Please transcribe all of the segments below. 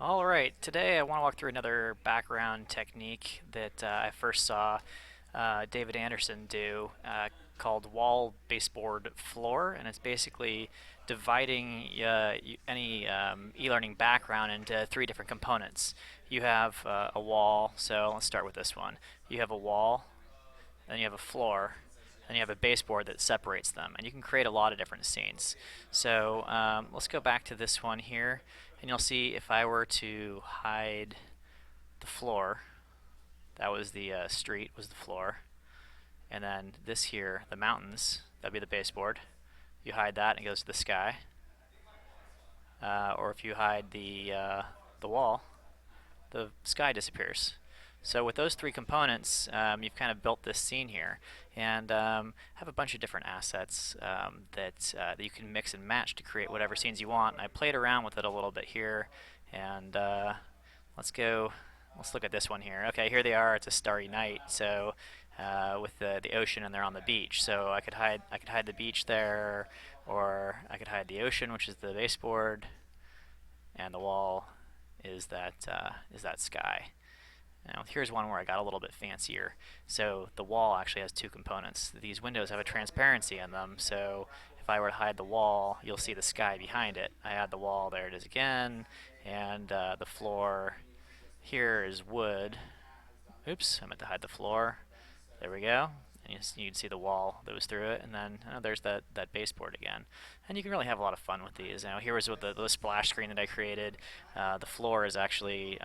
Alright, today I want to walk through another background technique that I first saw David Anderson do called wall baseboard floor, and it's basically dividing any e-learning background into three different components. You have a wall, so let's start with this one. You have a wall, then you have a floor, then you have a baseboard that separates them, and you can create a lot of different scenes. So let's go back to this one here, and you'll see if I were to hide the floor, that was the street, was the floor, and then this here, the mountains, that'd be the baseboard. You hide that, and it goes to the sky. Or if you hide the wall, the sky disappears. So with those three components, you've kind of built this scene here, and have a bunch of different assets that you can mix and match to create whatever scenes you want. And I played around with it a little bit here, and let's go. Let's look at this one here. Okay, here they are. It's a starry night. So with the ocean, and they're on the beach. So I could hide the beach there, or I could hide the ocean, which is the baseboard, and the wall is that sky. Now here's one where I got a little bit fancier. So the wall actually has two components. These windows have a transparency in them, so if I were to hide the wall, you'll see the sky behind it. I add the wall, there it is again, and the floor here is wood. Oops, I meant to hide the floor. There we go. And you'd see the wall that was through it, and then there's that baseboard again. And you can really have a lot of fun with these. Now here was with the splash screen that I created. The floor is actually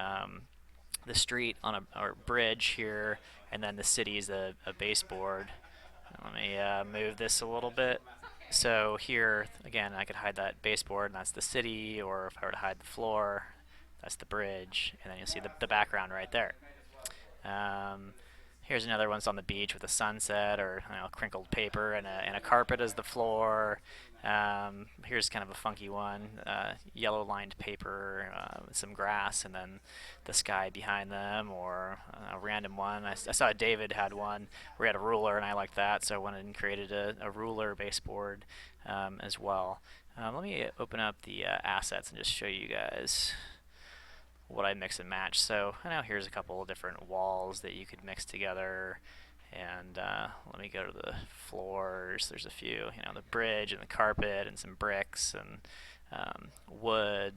the street on a or bridge here, and then the city is a baseboard. Let me move this a little bit. So here, again, I could hide that baseboard, and that's the city, or if I were to hide the floor, that's the bridge, and then you'll see the background right there. Um, Here's another one's on the beach with a sunset, or crinkled paper and a carpet as the floor. Here's kind of a funky one, yellow lined paper, with some grass, and then the sky behind them, or a random one. I saw David had one where he had a ruler, and I liked that, so I went and created a ruler baseboard as well. Let me open up the assets and just show you guys what I mix and match. So now here's a couple of different walls that you could mix together. And let me go to the floors. There's a few, the bridge and the carpet and some bricks and wood.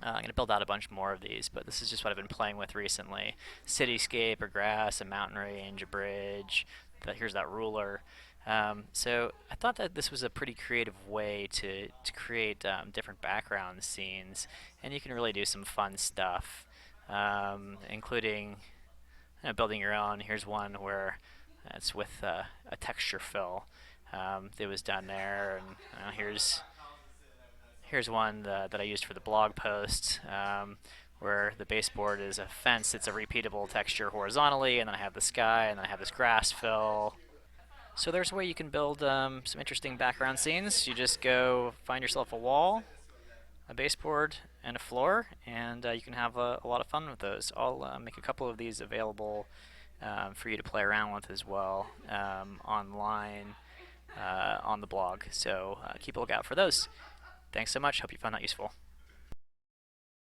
I'm going to build out a bunch more of these, but this is just what I've been playing with recently. Cityscape or grass, a mountain range, a bridge. Here's that ruler. So I thought that this was a pretty creative way to create different background scenes, and you can really do some fun stuff, including building your own. Here's one where it's with a texture fill that was done there, and here's one that I used for the blog post. Where the baseboard is a fence, it's a repeatable texture horizontally, and then I have the sky, and then I have this grass fill. So there's a way you can build some interesting background scenes. You just go find yourself a wall, a baseboard, and a floor, and you can have a lot of fun with those. I'll make a couple of these available for you to play around with as well online on the blog. So keep a lookout for those. Thanks so much. Hope you found that useful.